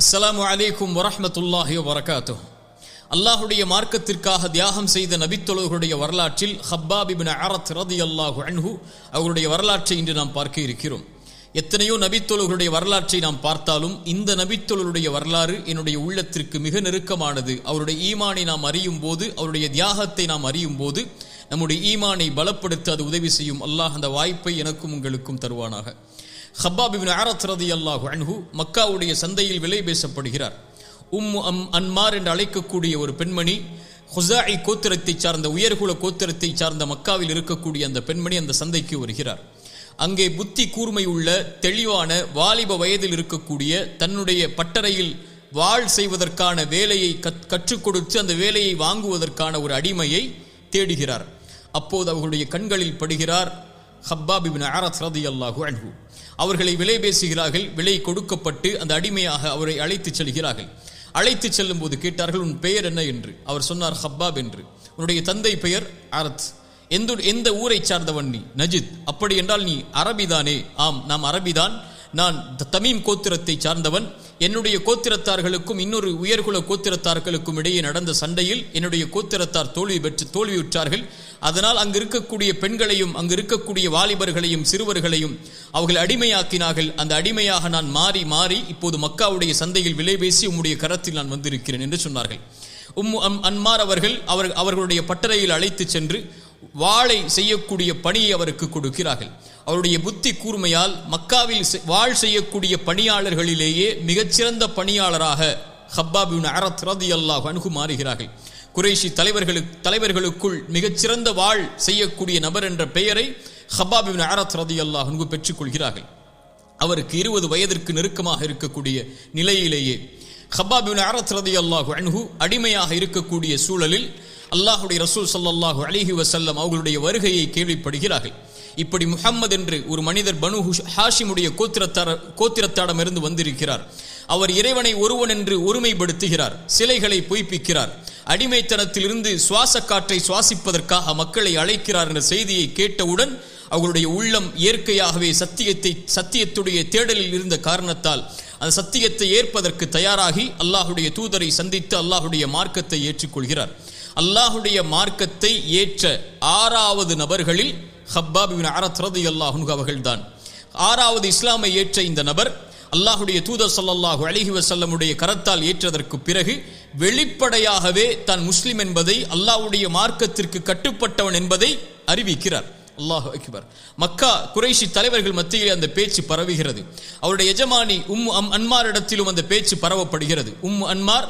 அஸ்ஸலாமு அலைக்கும் வரஹ்மத்துல்லாஹி வபரகாத்துஹ். அல்லாஹுடைய மார்க்கத்திற்காக தியாகம் செய்த நபித்தோழர்களுடைய வரலாற்றில் ஹப்பாப் இப்னு அரத் ரலியல்லாஹு அன்ஹு அவருடைய வரலாற்றை இன்று நாம் பார்க்க இருக்கிறோம். எத்தனையோ நபித்தோழர்களுடைய வரலாற்றை நாம் பார்த்தாலும் இந்த நபித்தோழருடைய வரலாறு என்னுடைய உள்ளத்திற்கு மிக நெருக்கமானது. அவருடைய ஈமானை நாம் அறியும் போது, அவருடைய தியாகத்தை நாம் அறியும் போது நம்முடைய ஈமானை பலப்படுத்த அது உதவி செய்யும். அல்லாஹ் அந்த வாய்ப்பை எனக்கும் உங்களுக்கும் தருவானாக. ஹப்பாப் இப்னு அரத் ரலியல்லாஹு அன்ஹு மக்காவுடைய சந்தையில் விலை பேசப்படுகிறார். அன்மார் என்று அழைக்கக்கூடிய ஒரு பெண்மணி, ஹுஸாஇ கோத்திரத்தை சார்ந்த, உயர்குல கோத்திரத்தை சார்ந்த மக்காவில் இருக்கக்கூடிய அந்த பெண்மணி அந்த சந்தைக்கு வருகிறார். அங்கே புத்தி கூர்மை உள்ள, தெளிவான, வாலிப வயதில் இருக்கக்கூடிய, தன்னுடைய பட்டறையில் வாழ் செய்வதற்கான வேலையை கற்றுக் கொடுத்து அந்த வேலையை வாங்குவதற்கான ஒரு அடிமையை தேடுகிறார். அப்போது அவர்களுடைய கண்களில் படுகிறார் ஹப்பாப் இப்னு அரத் ரலியல்லாஹு அன்ஹு. அவர்களை விலை பேசுகிறார்கள். விலை கொடுக்கப்பட்டு அந்த அடிமையாக அவரை அழைத்துச் செல்கிறார்கள். அழைத்துச் செல்லும் போது கேட்டார்கள், உன் பெயர் என்ன என்று. அவர் சொன்னார், ஹப்பாப் என்று. உன்னுடைய தந்தை பெயர் அரத். எந்த ஊரை சார்ந்தவன் நீ? நஜித். அப்படி என்றால் நீ அரபிதானே? ஆம், நாம் அரபிதான். நான் தமீம் கோத்திரத்தை சார்ந்தவன். என்னுடைய கோத்திரத்தார்களுக்கும் இன்னொரு உயர்குல கோத்திரத்தார்களுக்கும் இடையே நடந்த சண்டையில் என்னுடைய கோத்திரத்தார் தோல்வியுற்றார்கள். அதனால் அங்கு இருக்கக்கூடிய பெண்களையும் அங்கு இருக்கக்கூடிய வாலிபர்களையும் சிறுவர்களையும் அவர்கள் அடிமையாக்கினார்கள். அந்த அடிமையாக நான் மாறி இப்போது மக்காவுடைய சந்தையில் விலை பேசி உம்முடைய கரத்தில் நான் வந்திருக்கிறேன் என்று சொன்னார்கள். அன்மார் அவர்களுடைய பட்டறையில் அழைத்து சென்று வாளை செய்யக்கூடிய பணியை அவருக்கு கொடுக்கிறார்கள். அவருடைய புத்தி கூர்மையால் மக்காவில் வாழ் செய்யக்கூடிய பணியாளர்களிலேயே மிகச்சிறந்த பணியாளராக ஹப்பாப் இப்னு அரத் ரலியல்லாஹு அன்ஹு மாறுகிறார்கள். குறைஷி தலைவர்களுக்குள் மிகச்சிறந்த வாழ் செய்யக்கூடிய நபர் என்ற பெயரை ஹப்பாப் இப்னு அரத் ரலியல்லாஹு அன்ஹு பெற்றுக்கொள்கிறார்கள். அவருக்கு 20 வயதிற்கு நெருக்கமாக இருக்கக்கூடிய நிலையிலேயே ஹப்பாப் இப்னு அரத் ரலியல்லாஹு அன்ஹு அடிமையாக இருக்கக்கூடிய சூழலில் அல்லாஹுடைய ரசூல் ஸல்லல்லாஹு அலைஹி வஸல்லம் அவர்களுடைய வருகையை கேள்விப்படுகிறார்கள். இப்படி முஹம்மது என்று ஒரு மனிதர் பனு ஹாஷிமுடைய கோத்திரத்தாடமிருந்து வந்திருக்கிறார். அவர் இறைவனை ஒருவன் என்று ஒருமைப்படுத்துகிறார், சிலைகளை பொய்ப்பிக்கிறார், அடிமைத்தனத்திலிருந்து சுவாச காற்றை சுவாசிப்பதற்காக மக்களை அழைக்கிறார் என்ற செய்தியை கேட்டவுடன் அவர்களுடைய உள்ளம் இயற்கையாகவே சத்தியத்துடைய தேடலில் இருந்த காரணத்தால் அந்த சத்தியத்தை ஏற்பதற்கு தயாராகி அல்லாஹுடைய தூதரை சந்தித்து அல்லாஹுடைய மார்க்கத்தை ஏற்றுக்கொள்கிறார். அல்லாஹுடைய மார்க்கத்தை ஏற்ற 6வது நபர்களில் ஹப்பாப் இப்னு அரத் ரலியல்லாஹு அன்ஹு அவர்கள்தான். 6வது இஸ்லாமை ஏற்ற இந்த நபர் அல்லாஹுடைய தூதர் ஸல்லல்லாஹு அலைஹி வஸல்லமுடைய கரத்தால் ஏற்றதற்கு பிறகு வெளிப்படையாகவே தான் முஸ்லிம் என்பதை, அல்லாஹ்வுடைய மார்க்கத்திற்கு கட்டுப்பட்டவன் என்பதை அறிவிக்கிறார். அல்லாஹு அக்பர். மக்கா குறைஷி தலைவர்கள் மத்தியில் அந்த பேச்சு பரவுகிறது. அவருடைய எஜமானி அன்மாரிடத்திலும் அந்த பேச்சு பரவப்படுகிறது. அன்மார்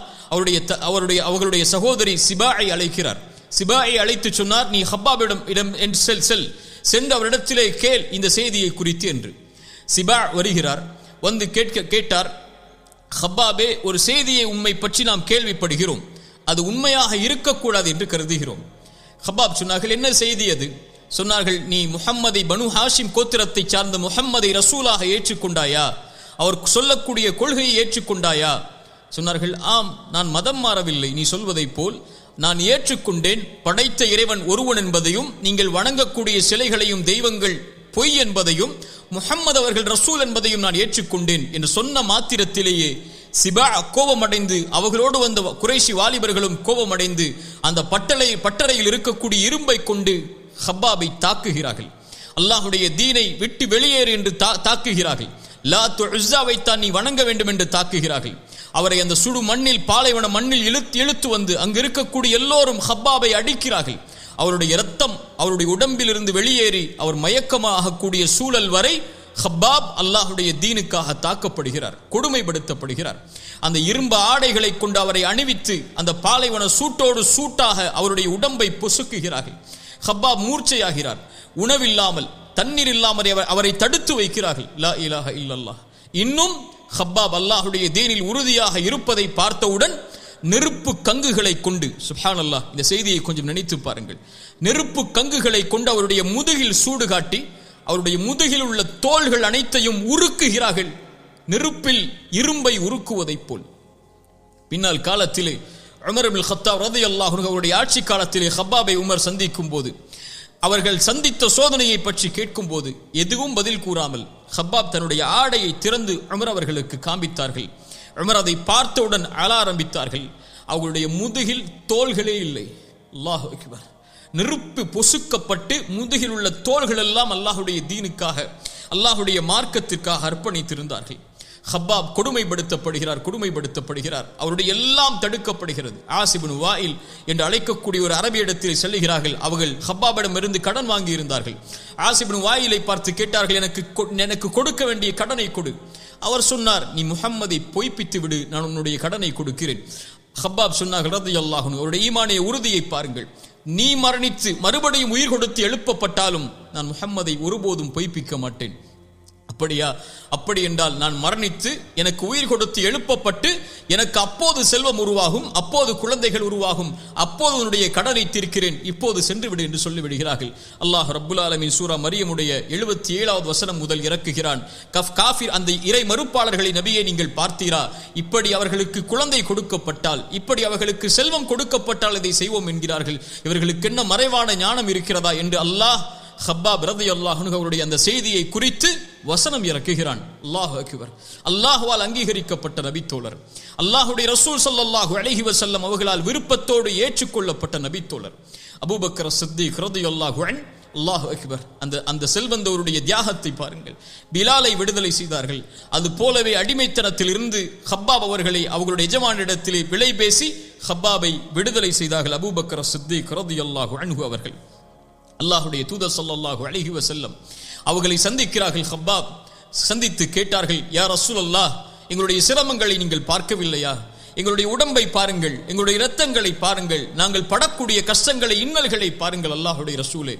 அவர்களுடைய சகோதரி சிபாயை அழைக்கிறார். சிபாயை அழைத்து சொன்னார், நீ ஹப்பாபிடம் சென்று அவரிடத்திலே கேள் இந்த செய்தியை குறித்து என்று. சிபா வருகிறார். வந்து கேட்டார், ஹப்பாபே, ஒரு செய்தியை உண்மை பற்றி நாம் கேள்விப்படுகிறோம், அது உண்மையாக இருக்கக்கூடாது என்று கருதுகிறோம். ஹப்பாப் சொன்னார்கள், என்ன செய்தி அது? சொன்னார்கள், நீ முஹம்மதை, பனு ஹாஷிம் கோத்திரத்தை சார்ந்த முஹம்மதை ரசூலாக ஏற்றுக்கொண்டாயா? அவர் சொல்லக்கூடிய கொள்கையை ஏற்றுக்கொண்டாயா? சொன்னார்கள், ஆம், நான் மதம் மாறவில்லை, நீ சொல்வதை போல் நான் ஏற்றுக்கொண்டேன். படைத்த இறைவன் ஒருவன் என்பதையும், நீங்கள் வணங்கக்கூடிய சிலைகளையும் தெய்வங்கள் பொய் என்பதையும், முஹம்மது அவர்கள் ரசூல் என்பதையும் நான் ஏற்றுக்கொண்டேன் என்று சொன்ன மாத்திரத்திலேயே சிபா கோபமடைந்து, அவர்களோடு வந்த குறைஷி வாலிபர்களும் கோபமடைந்து அந்த பட்டறையில் இருக்கக்கூடிய இரும்பை கொண்டு ஹப்பாபை தாக்குகிறார்கள். அல்லாஹுடைய தீனை விட்டு வெளியேறு என்று தாக்குகிறார்கள். லாத் உஸ்ஸாவை தான் நீ வணங்க வேண்டும் என்று தாக்குகிறார்கள். அவரை அந்த சுடு மண்ணில், பாலைவன மண்ணில் இழுத்து வந்து அங்கு இருக்கக்கூடிய எல்லோரும் ஹப்பாபை அடிக்கிறார்கள். அவருடைய இரத்தம் அவருடைய உடம்பில் இருந்து வெளியேறி அவர் மயக்கமாகக்கூடிய சூழல் வரை ஹப்பாப் அல்லாஹுடைய தீனுக்காக தாக்கப்படுகிறார், கொடுமைப்படுத்தப்படுகிறார். அந்த இரும்பு ஆடைகளை கொண்டு அவரை அணிவித்து அந்த பாலைவன சூட்டோடு சூட்டாக அவருடைய உடம்பை பொசுக்குகிறார்கள். ஹப்பாப் மூர்ச்சையாகிறார். உணவில்லாமல், தண்ணீர் இல்லாமல் அவரை தடுத்து வைக்கிறார்கள். லா இலாஹ இல்லல்லாஹ். இன்னும் ஹப்பாப் அல்லாஹுடைய தீனில் உறுதியாக இருப்பதை பார்த்தவுடன் நெருப்பு கங்குகளை கொண்டு, சுப்ஹானல்லாஹ், இந்த செய்தியை கொஞ்சம் நினைத்து பாருங்கள், நெருப்பு கங்குகளை கொண்டு அவருடைய முதுகில் சூடு காட்டி அவருடைய முதுகில் உள்ள தோள்கள் அனைத்தையும் உருக்குகிறார்கள், நெருப்பில் இரும்பை உருக்குவதைப் போல். பின்னால் காலத்திலே உமர் இப்னு கத்தாப் ரலியல்லாஹு அன்ஹு அவருடைய ஆட்சி காலத்திலே ஹப்பாபை உமர் சந்திக்கும் போது, அவர்கள் சந்தித்த சோதனையை பற்றி கேட்கும் போது எதுவும் பதில் கூறாமல் ஹப்பாப் தன்னுடைய ஆடையை திறந்து உமர் அவர்களுக்கு காண்பித்தார்கள். உமர் அதை பார்த்தவுடன் அழ ஆரம்பித்தார்கள். அவர்களுடைய முதுகில் தோள்களே இல்லை. அல்லாஹு அக்பர். நெருப்பு பொசுக்கப்பட்டு முதுகில் உள்ள தோள்கள் எல்லாம் அல்லாஹுடைய தீனுக்காக, அல்லாஹுடைய மார்க்கத்திற்காக அர்ப்பணித்திருந்தார்கள். ஹப்பாப் கொடுமைப்படுத்தப்படுகிறார். அவருடைய எல்லாம் தடுக்கப்படுகிறது. ஆஸ் இப்னு வாயில் என்று அழைக்கக்கூடிய ஒரு அரபியிடத்தில் செல்லுகிறார்கள். அவர்கள் ஹப்பாபிடமிருந்து கடன் வாங்கி இருந்தார்கள். ஆஸ் இப்னு வாயிலை பார்த்து கேட்டார்கள், எனக்கு கொடுக்க வேண்டிய கடனை கொடு. அவர் சொன்னார், நீ முஹம்மதை பொய்ப்பித்து விடு, நான் உன்னுடைய கடனை கொடுக்கிறேன். ஹப்பாப் சொன்னார்கள் ரலியல்லாஹு அன்ஹு, அவருடைய ஈமானிய உறுதியை பாருங்கள். நீ மரணித்து மறுபடியும் உயிர் கொடுத்து எழுப்பப்பட்டாலும் நான் முஹம்மதை ஒருபோதும் பொய்ப்பிக்க மாட்டேன். அப்படியா? அப்படி என்றால் நான் மரணித்து எனக்கு உயிர் கொடுத்து எழுப்பப்பட்டு எனக்கு அப்போது செல்வம் உருவாகும், அப்போது குழந்தைகள் உருவாகும், அப்போது உன்னுடைய கடனை தீர்க்கிறேன், இப்போது சென்று விடு என்று சொல்லிவிடுகிறார்கள். அல்லாஹ் ரப்புல் ஆலமீன் சூரா மரியமுடைய 77வது வசனம் முதல் இறக்குகிறான். காஃபிர் அந்த இறை மறுப்பாளர்களை நபியே நீங்கள் பார்த்தீரா? இப்படி அவர்களுக்கு குழந்தை கொடுக்கப்பட்டால், இப்படி அவர்களுக்கு செல்வம் கொடுக்கப்பட்டால் இதை செய்வோம் என்கிறார்கள். இவர்களுக்கு என்ன மறைவான ஞானம் இருக்கிறதா என்று அல்லாஹ் ஹப்பாப் ரலியல்லாஹு அன்ஹு அவருடைய அந்த செய்தியை குறித்து வசனம் இறக்குகிறான். அல்லாஹு அக்பர். அல்லாஹ்வால் அங்கீகரிக்கப்பட்ட நபித்தோழர், அல்லாஹுடைய ரசூல் ஸல்லல்லாஹு அலைஹி வஸல்லம் அவர்களால் விருப்பத்தோடு ஏற்றுக்கொள்ளப்பட்ட நபித்தோழர் அபூபக்கர் சித்திக் ரலியல்லாஹு அன்ஹு. அல்லாஹு அக்பர். அந்த செல்வந்தவருடைய தியாகத்தை பாருங்கள். பிலாலை விடுதலை செய்தார்கள். அது போலவே அடிமைத்தனத்தில் இருந்து ஹப்பாப் அவர்களை அவர்களுடைய எஜமானிடத்திலே விலை பேசி ஹப்பாபை விடுதலை செய்தார்கள் அபூபக்கர் சித்திக் ரலியல்லாஹு அன்ஹு அவர்கள். அல்லாஹுடைய தூதர் ஸல்லல்லாஹு அலைஹி வஸல்லம் அவர்களை சந்திக்கிறார்கள். ஹப்பாப் சந்தித்து கேட்டார்கள், யா ரசூலல்லாஹ், எங்களுடைய சிரமங்களை நீங்கள் பார்க்கவில்லையா? எங்களுடைய உடம்பை பாருங்கள், எங்களுடைய இரத்தங்களை பாருங்கள், நாங்கள் படக்கூடிய கஷ்டங்களை, இன்னல்களை பாருங்கள். அல்லாஹுடைய ரசூலே,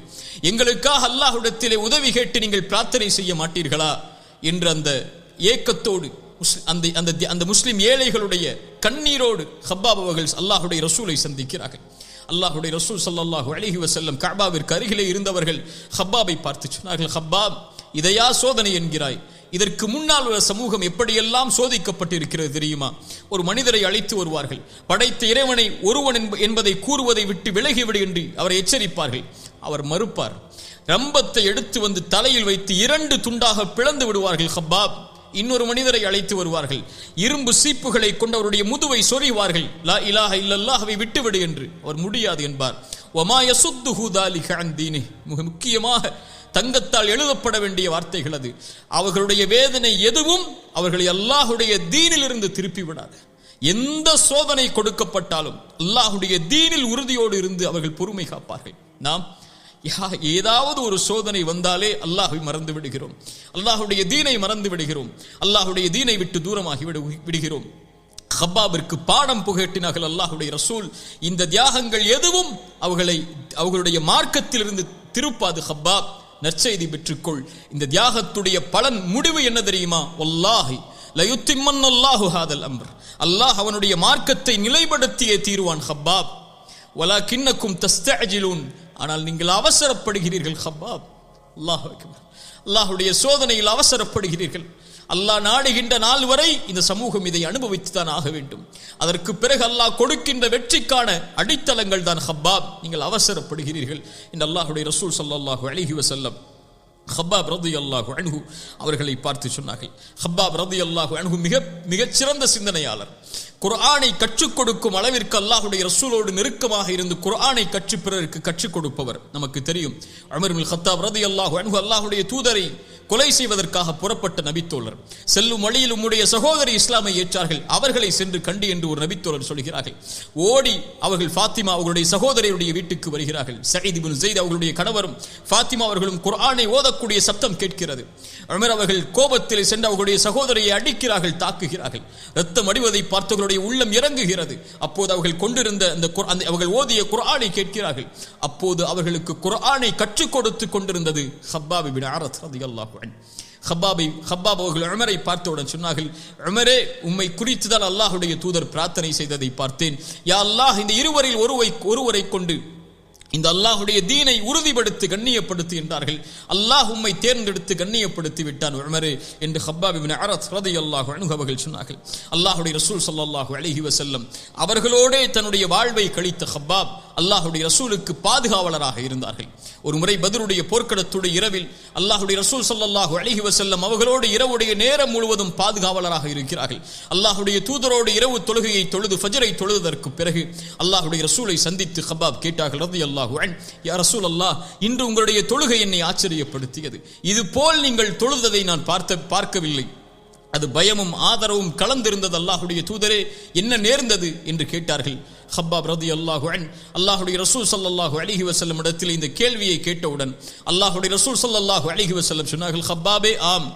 எங்களுக்காக அல்லாஹ்விடத்திலே உதவி கேட்டு நீங்கள் பிரார்த்தனை செய்ய மாட்டீர்களா என்ற அந்த ஏக்கத்தோடு, அந்த முஸ்லிம் ஏழைகளுடைய கண்ணீரோடு ஹப்பாப் அவர்கள் அல்லாஹுடைய ரசூலை சந்திக்கிறார்கள். அல்லாஹுடைய ரசூல் ஸல்லல்லாஹு அலைஹி வஸல்லம் கஅபாவிற்கு அருகிலே இருந்தவர்கள் ஹப்பாபை பார்த்து சொன்னார்கள், ஹப்பாப், இதையா சோதனை என்கிறாய்? இதற்கு முன்னால் உள்ள சமூகம் எப்படியெல்லாம் சோதிக்கப்பட்டிருக்கிறது தெரியுமா? ஒரு மனிதரை அழைத்து வருவார்கள், படைத்த இறைவனை ஒருவன் என்பதை கூறுவதை விட்டு விலகிவிடு என்று அவரை எச்சரிப்பார்கள். அவர் மறுப்பார். ரம்பத்தை எடுத்து வந்து தலையில் வைத்து 2 துண்டாக பிளந்து விடுவார்கள் ஹப்பாப். இன்னொரு மனிதரை அழைத்து வருவார்கள், இரும்பு சீப்புகளை கொண்டு அவருடைய முதுவை சொறிவார்கள். லா இலாஹ இல்லல்லாஹ்வை விட்டுவிடு என்று. அவர் முடியாது என்பார். வமா யசுத்துஹு தாலிக அன் தீனிஹி. மிக முக்கியமாக தங்கத்தால் எழுதப்பட வேண்டிய வார்த்தைகள் அது. அவர்களுடைய வேதனை எதுவும் அவர்களை அல்லாஹுடைய தீனிலிருந்து திருப்பி விடாது. எந்த சோதனை கொடுக்கப்பட்டாலும் அல்லாஹுடைய தீனில் உறுதியோடு இருந்து அவர்கள் பொறுமை காப்பார்கள். நாம் ஏதாவது ஒரு சோதனை வந்தாலே அல்லாஹை மறந்து விடுகிறோம், அல்லாஹுடைய தீனை மறந்து விடுகிறோம், அல்லாஹுடைய தீனை விட்டு தூரமாகி விடுகிறோம். ஹப்பாபிற்கு பாடம் புகட்டினார்கள் அல்லாஹுடைய ரசூல். இந்த தியாகங்கள் எதுவும் அவர்களுடைய மார்க்கத்திலிருந்து திருப்பாது. ஹப்பாப், நற்செய்தி பெற்றுக்கொள். இந்த தியாகத்துடைய பலன் முடிவு என்ன தெரியுமா? வல்லாஹி லயுத்திம்மன்னல்லாஹு ஹாதல் அம்ர். அல்லாஹ் அவனுடைய மார்க்கத்தை நிலைப்படுத்தியே தீருவான். ஹப்பாப், வலாகின்னக்கும் தஸ்தஅஜிலூன். ஆனால் நீங்கள் அவசரப்படுகிறீர்கள் ஹப்பாப். அல்லாஹு அக்பர். அல்லாஹுடைய சோதனையில் அவசரப்படுகிறீர்கள். அல்லாஹ் நாடுகின்ற நாள் வரை இந்த சமூகம் இதை அனுபவித்துதான் ஆக வேண்டும். அதற்கு பிறகு அல்லாஹ் கொடுக்கின்ற வெற்றிக்கான அடித்தளங்கள் தான் ஹப்பாப். நீங்கள் அவசரப்படுகிறீர்கள் என்று அல்லாஹுடைய ரசூல் ஸல்லல்லாஹு அலைஹி வஸல்லம் ஹப்பாப் ரலியல்லாஹு அன்ஹு அவர்களை பார்த்து சொன்னார்கள். ஹப்பாப் ரலியல்லாஹு அன்ஹு மிகச் சிறந்த சிந்தனையாளர். குர்ஆனை கற்றுக் கொடுக்கும் அளவிற்கு அல்லாஹுடைய ரசூலோடு நெருக்கமாக இருந்து குர்ஆனை கற்று பிறருக்கு கற்றுக் கொடுப்பவர். நமக்கு தெரியும், உமர் இப்னு கத்தாப் ரலியல்லாஹு அன்ஹு அல்லாஹுடைய தூதரை கொலை செய்வதற்காக புறப்பட்ட நபித்தோழர். செல்லும் வழியில் உம்முடைய சகோதரி இஸ்லாமை ஏற்றார்கள், அவர்களை சென்று கண்டு என்று ஒரு நபித்தோழர் சொல்கிறார்கள். ஓடி அவர்கள் ஃபாத்திமா அவர்களுடைய சகோதரியுடைய வீட்டுக்கு வருகிறார்கள். சயீத் இப்னு ஸைத் அவர்களுடைய கணவரும் ஃபாத்திமா அவர்களும் குர்ஆனை ஓதக்கூடிய சப்தம் கேட்கிறது. உமர் அவர்கள் கோபத்தில் சென்று அவர்களுடைய சகோதரியை அடிக்கிறார்கள், தாக்குகிறார்கள். ரத்தம் அடிவதை பார்த்தவர்களுடைய உள்ளம் இறங்குகிறது. அப்போது அவர்கள் கொண்டிருந்த அவர்கள் ஓதிய குர்ஆனை கேட்கிறார்கள். அப்போது அவர்களுக்கு குர்ஆனை கற்றுக் கொடுத்து கொண்டிருந்தது ஹப்பாப் இப்னு அரத் ரலியல்லாஹு அன்ஹு. ஹப்பாப் அவர்கள் உமரை பார்த்தவுடன் சொன்னார்கள், உமரே, உம்மை குறித்து தான் அல்லாஹுடைய தூதர் பிரார்த்தனை செய்ததை பார்த்தேன். யா அல்லாஹ், இந்த இருவரில் ஒருவரை கொண்டு இந்த அல்லாஹுடைய தீனை உறுதிப்படுத்தி கண்ணியப்படுத்தி என்றார்கள். அல்லாஹ் உம்மை தேர்ந்தெடுத்து கண்ணியப்படுத்தி விட்டான் உமரே என்று ஹப்பாப் இப்னு அரத் ரலியல்லாஹு அன்ஹு அவர்கள் சொன்னார்கள். அல்லாஹுடைய ரசூல் ஸல்லல்லாஹு அலைஹி வஸல்லம் அவர்களோடே தன்னுடைய வாழ்வை கழித்த ஹப்பாப் அல்லாஹுடைய ரசூலுக்கு பாதுகாவலராக இருந்தார்கள். ஒரு முறை பத்ருடைய போர்க்களத்துடைய இரவில் அல்லாஹுடைய ரசூல் ஸல்லல்லாஹு அலைஹி வஸல்லம் அவர்களோடு இரவுடைய நேரம் முழுவதும் பாதுகாவலராக இருக்கிறார்கள். அல்லாஹுடைய தூதரோடு இரவு தொழுகையை தொழுது ஃபஜ்ரை தொழுததற்கு பிறகு அல்லாஹுடைய ரசூலை சந்தித்து ஹப்பாப் கேட்டார்கள் ரலியல்லாஹு அன்ஹு, யா ரசூலல்லாஹ், இன்று உங்களுடைய தொழுகை என்னை ஆச்சரியப்படுத்தியது. இது போல் நீங்கள் தொழுததை நான் பார்க்கவில்லை. அது பயமும் ஆதரவும் கலந்திருந்தது. அல்லாஹுடைய தூதரே, என்ன நேர்ந்தது என்று கேட்டார்கள். ஹப்பாப் ரலியல்லாஹு அன்ஹு அல்லாஹுடைய ரசூல் ஸல்லல்லாஹு அலைஹி வஸல்லம் இடத்தில் இந்த கேள்வியை கேட்டவுடன் அல்லாஹுடைய ரசூல் ஸல்லல்லாஹு அலைஹி வஸல்லம் சொன்னார்கள், ஹப்பாபே, ஆம்,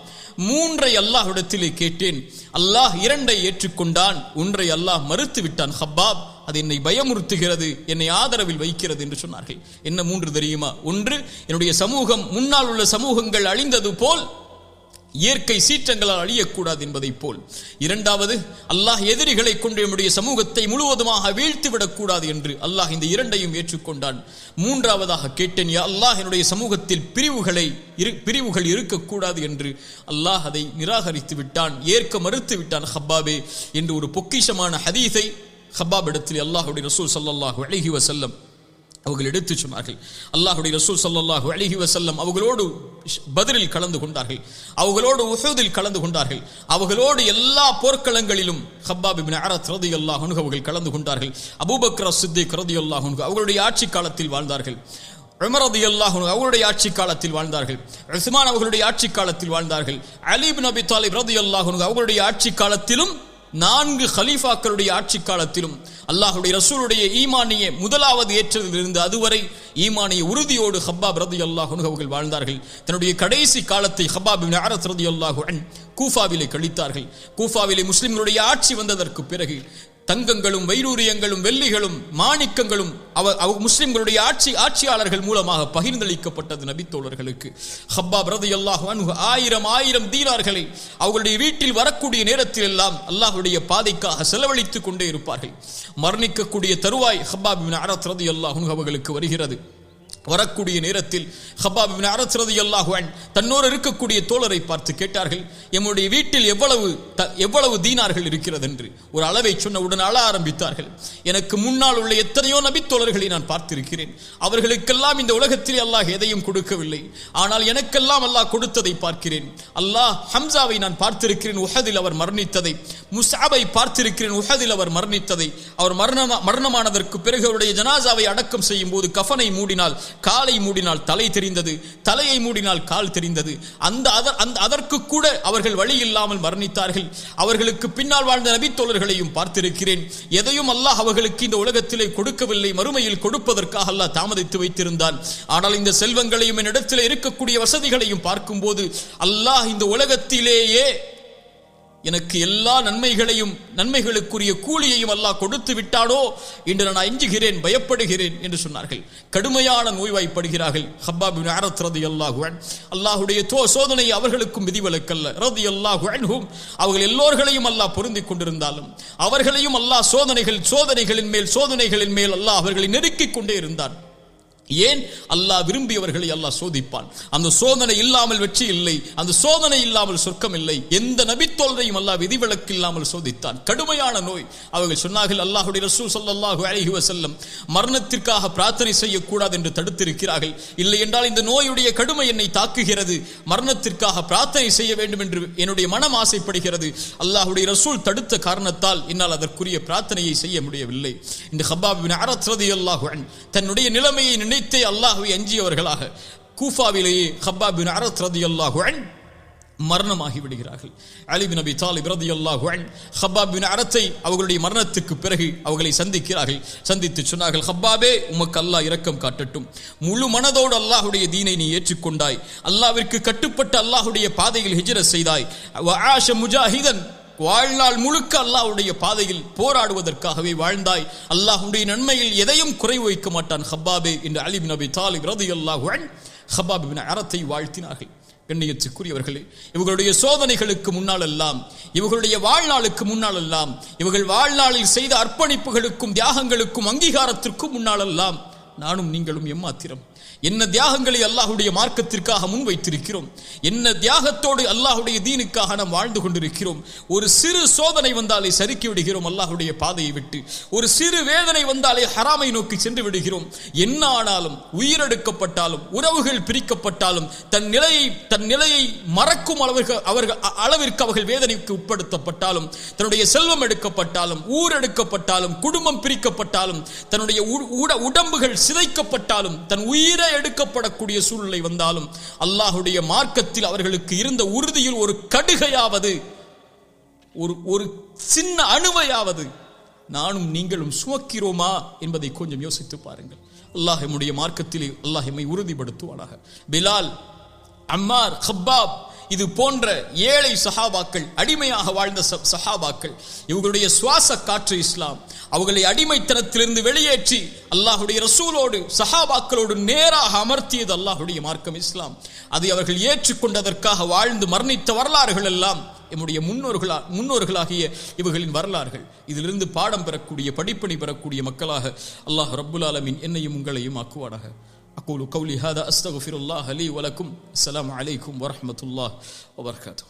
3 அல்லாஹ்விடத்திலே கேட்டேன். அல்லாஹ் 2 ஏற்றுக்கொண்டான், 1 அல்லாஹ் மறுத்து விட்டான். ஹப்பாப், அது என்னை பயமுறுத்துகிறது, என்னை ஆதரவில் வைக்கிறது என்று சொன்னார்கள். என்ன 3 தெரியுமா? 1, என்னுடைய சமூகம் முன்னால் உள்ள சமூகங்கள் அழிந்தது போல் இயற்கை சீற்றங்களால் அழியக்கூடாது என்பதை போல். 2வது, அல்லாஹ் எதிரிகளை கொண்டு நம்முடைய சமூகத்தை முழுவதுமாக வீழ்த்திவிடக் கூடாது என்று அல்லாஹ் இந்த 2ஐயும் ஏற்றுக்கொண்டான். 3வதாக கேட்டேன், யா அல்லாஹ், என்னுடைய சமூகத்தில் பிரிவுகள் இருக்கக்கூடாது என்று அல்லாஹ் அதை நிராகரித்து விட்டான், ஏற்க மறுத்து விட்டான். ஹப்பாபே என்று ஒரு பொக்கிஷமான ஹதீஸை ஹப்பாப் இடத்தில் அல்லாஹுடைய ரசூல் ஸல்லல்லாஹு அலைஹி வஸல்லம் அவர்கள் எடுத்து சொன்னார்கள். அல்லாஹுடைய ரசூல் ஸல்லல்லாஹு அலைஹி வஸல்லம் அவர்களோடு பத்ரில் கலந்து கொண்டார்கள், அவர்களோடு உஹுதில் கலந்து கொண்டார்கள், அவர்களோடு எல்லா போர்க்களங்களிலும் ஹப்பாப் இப்னு அரத் ரலியல்லாஹு அன்ஹு அவர்கள் கலந்து கொண்டார்கள். அபூபக்கர் சித்திக் ரலியல்லாஹு அன்ஹு அவர்களுடைய ஆட்சி காலத்தில் வாழ்ந்தார்கள். உமர் ரலியல்லாஹு அன்ஹு அவர்களுடைய ஆட்சி காலத்தில் வாழ்ந்தார்கள். உஸ்மான் அவர்களுடைய ஆட்சி காலத்தில் வாழ்ந்தார்கள். அலி இப்னு அபி தாலிப் ரலியல்லாஹு அன்ஹு அவர்களுடைய ஆட்சி காலத்திலும் 4 கலீஃபாக்களுடைய ஆட்சி காலத்திலும் அல்லாஹுடைய ரசூலுடைய ஈமானிய முதலாவது ஏற்றதிலிருந்து அதுவரை ஈமானிய உறுதியோடு ஹப்பாப் ரலியல்லாஹு அன்ஹு அவர்கள் வாழ்ந்தார்கள். தன்னுடைய கடைசி காலத்தை ஹப்பாப் இப்னு அரத் ரலியல்லாஹு அன்ஹு கூஃபாவிலே கழித்தார்கள். கூஃபாவிலே முஸ்லிம்களுடைய ஆட்சி வந்ததற்கு பிறகு தங்கங்களும் வைரூரியங்களும் வெள்ளிகளும் மாணிக்கங்களும் முஸ்லிம்களுடைய ஆட்சியாளர்கள் மூலமாக பகிர்ந்தளிக்கப்பட்டது நபித்தோழர்களுக்கு. ஹப்பாப் ரலியல்லாஹு அன்ஹு 1000 தீனார்களை அவர்களுடைய வீட்டில் வரக்கூடிய நேரத்தில் எல்லாம் அல்லாஹ்வுடைய பாதைக்காக செலவழித்துக் கொண்டே இருப்பார்கள். மரணிக்கக்கூடிய தருவாய் ஹப்பாப் இப்னு அரத் ரலியல்லாஹு அன்ஹு அவர்களுக்கு வருகிறது. வரக்கூடிய நேரத்தில் ஹப்பாப் இப்னு அரத் ரலியல்லாஹு அன்ஹு தன்னோடு இருக்கக்கூடிய தோழரை பார்த்து கேட்டார்கள், எம்முடைய வீட்டில் எவ்வளவு தீனார்கள் இருக்கிறது என்று. ஒரு அளவை சொன்னவுடன் அழ ஆரம்பித்தார்கள். எனக்கு முன்னால் உள்ள எத்தனையோ நபித்தோழர்களை நான் பார்த்திருக்கிறேன், அவர்களுக்கெல்லாம் இந்த உலகத்தில் அல்லாஹ் எதையும் கொடுக்கவில்லை, ஆனால் எனக்கெல்லாம் அல்லாஹ் கொடுத்ததை பார்க்கிறேன். அல்லாஹ் ஹம்சாவை நான் பார்த்திருக்கிறேன், உஹதில் அவர் மரணித்ததை. முஸ்அபை பார்த்திருக்கிறேன், உஹதில் அவர் மரணித்ததை. அவர் மரணமானதற்கு பிறகு அவருடைய ஜனாசாவை அடக்கம் செய்யும் போது கஃபனை மூடினால் காலை மூடினால் தலை தெரிந்தது, தலையை மூடினால் கால் தெரிந்தது. அதற்கு கூட அவர்கள் வழி இல்லாமல் மரணித்தார்கள். அவர்களுக்கு பின்னால் வாழ்ந்த நபித்தோழர்களையும் பார்த்திருக்கிறேன். எதையும் அல்லாஹ் அவர்களுக்கு இந்த உலகத்திலே கொடுக்கவில்லை, மறுமையில் கொடுப்பதற்காக அல்லாஹ் தாமதித்து வைத்திருந்தான். ஆனால் இந்த செல்வங்களையும் என்னிடத்தில் இருக்கக்கூடிய வசதிகளையும் பார்க்கும்போது அல்லாஹ் இந்த உலகத்திலேயே எனக்கு எல்லா நன்மைகளுக்குரிய கூலியையும் அல்லாஹ் கொடுத்து விட்டானோ என்று நான் அஞ்சுகிறேன், பயப்படுகிறேன் என்று சொன்னார்கள். கடுமையான நோய்வாய்ப்படுகிறார்கள். ஹப்பாப் இப்னு அரத் ரலியல்லாஹு அன்ஹு அல்லாஹ்வுடைய சோதனை அவர்களுக்கும் விதிவிலக்கல்ல ரலியல்லாஹு அன்ஹும். அவர்கள் எல்லோர்களையும் அல்லாஹ் பொருந்திக் கொண்டிருந்தாலும் அவர்களையும் அல்லாஹ் சோதனைகளின் மேல் அல்லாஹ் அவர்களை நெருக்கிக் கொண்டே இருந்தான். ஏன்? அல்லாஹ் விரும்பியவர்களை அல்லாஹ் சோதிப்பான். அந்த சோதனை இல்லாமல் வெற்றி இல்லை, அந்த சோதனை இல்லாமல் சொர்க்கம் இல்லை. எந்த நபித்தோழரையும் அல்லாஹ் விதிவிலக்கு இல்லாமல் சோதித்தான். கடுமையான நோய். அவர்கள் சொன்னார்கள், அல்லாஹ்வுடைய ரசூல் ஸல்லல்லாஹு அலைஹி வஸல்லம் மரணத்திற்காக பிரார்த்தனை செய்யக்கூடாது என்று தடுத்திருக்கிறார்கள். இல்லை என்றால் இந்த நோயுடைய கடுமை என்னை தாக்குகிறது, மரணத்திற்காக பிரார்த்தனை செய்ய வேண்டும் என்று என்னுடைய மனம் ஆசைப்படுகிறது. அல்லாஹ்வுடைய ரசூல் தடுத்த காரணத்தால் என்னால் அதற்குரிய பிரார்த்தனையை செய்ய முடியவில்லை. இந்த ஹப்பாப் இப்னு அரத் ரலியல்லாஹு அன்ஹு தன்னுடைய நிலைமையை நினைத்தே அல்லாஹ்வை அஞ்சியவர்களாக கூஃபாவிலேயே ஹப்பாப் இப்னு அரத் ரலியல்லாஹு அன்ஹு மரணமாகி விடுகிறார்கள். அலி இப்னு அபி தாலிப் ரலியல்லாஹு அன்ஹு ஹப்பாப் இப்னு அரத்தை அவர்களுடைய மரணத்துக்கு பிறகு அவர்களை சந்திக்கிறார்கள். சந்தித்து சொன்னார்கள், ஹப்பாபே, உமக்கு அல்லாஹ் இரக்கம் காட்டட்டும். முழு மனதோடு அல்லாஹ்வுடைய தீனை நீ ஏற்றுக்கொண்டாய், அல்லாஹ்விற்கு கட்டுப்பட்டு அல்லாஹ்வுடைய பாதையில் ஹிஜ்ரத் செய்தாய். வஆஷ முஜாஹிதன், வாழ்நாள் முழுக்க அல்லாஹ்வுடைய பாதையில் போராடுவதற்காகவே வாழ்ந்தாய். அல்லாஹ்வுடைய நன்மையில் எதையும் குறைவு வைக்க மாட்டான் ஹப்பாபே என்று அலி இப்னு அபி தாலிப் ரலியல்லாஹு அன்ஹு ஹப்பாப் இப்னு அரத்தை வாழ்த்தினார்கள். கண்ணியத்துக்குரியவர்களே, இவர்களுடைய சோதனைகளுக்கு முன்னால் எல்லாம், இவர்களுடைய வாழ்நாளுக்கு முன்னால் எல்லாம், இவர்கள் வாழ்நாளில் செய்த அர்ப்பணிப்புகளுக்கும் தியாகங்களுக்கும் அங்கீகாரத்திற்கும் முன்னால் எல்லாம் நானும் நீங்களும் எம்மாத்திரம்? என்ன தியாகங்களை அல்லாஹ்வுடைய மார்க்கத்திற்காக முன்வைத்திருக்கிறோம், என்ன தியாகத்தோடு அல்லாஹ்வுடைய தீனுக்காக நாம் வாழ்ந்து கொண்டிருக்கிறோம். ஒரு சிறு சோதனை வந்தாலே சறுக்கி விடுகிறோம் அல்லாஹ்வுடைய பாதையை விட்டு. ஒரு சிறு வேதனை வந்தாலே ஹராமை நோக்கி சென்று விடுகிறோம். என்ன ஆனாலும், உயிரெடுக்கப்பட்டாலும், உறவுகள் பிரிக்கப்பட்டாலும், தன் நிலையை மறக்கும் அளவிற்கு அவர்கள் வேதனைக்கு உட்படுத்தப்பட்டாலும், தன்னுடைய செல்வம் எடுக்கப்பட்டாலும், ஊர் எடுக்கப்பட்டாலும், குடும்பம் பிரிக்கப்பட்டாலும், தன்னுடைய உடம்புகள் சிதைக்கப்பட்டாலும், தன் உயிரை எடுக்கப்படக்கூடிய சூழ்நிலை வந்தாலும், அல்லாஹ்வுடைய மார்க்கத்தில் அவர்களுக்கு இருந்த உறுதியில் ஒரு கடுகையாவது, ஒரு சின்ன அணுவையாவது நானும் நீங்களும் சுமக்கிறோமா என்பதை கொஞ்சம் யோசித்து பாருங்கள். அல்லாஹ் நம்முடைய மார்க்கத்திலே அல்லாஹ் எம்மை உறுதிப்படுத்துவானாக. பிலால், அம்மார், ஹப்பாப், இது போன்ற ஏழை சஹாபாக்கள், அடிமையாக வாழ்ந்த சஹாபாக்கள், இவர்களுடைய சுவாச காற்று இஸ்லாம். அவர்களை அடிமைத்தனத்திலிருந்து வெளியேற்றி அல்லாஹ்வுடைய ரசூலோடு சஹாபாக்களோடு நேராக அமர்த்தியது அல்லாஹ்வுடைய மார்க்கம் இஸ்லாம். அதை அவர்கள் ஏற்றுக்கொண்டதற்காக வாழ்ந்து மரணித்த வரலாறுகள் எல்லாம் நம்முடைய முன்னோர்களாகிய இவர்களின் வரலாறுகள். இதிலிருந்து பாடம் பெறக்கூடிய, படிப்பணி பெறக்கூடிய மக்களாக அல்லாஹ் ரப்புல் ஆலமீன் என்னையும் உங்களையும் ஆக்குவானாக. أقول قولي هذا أستغفر الله لي ولكم. السلام عليكم ورحمة الله وبركاته.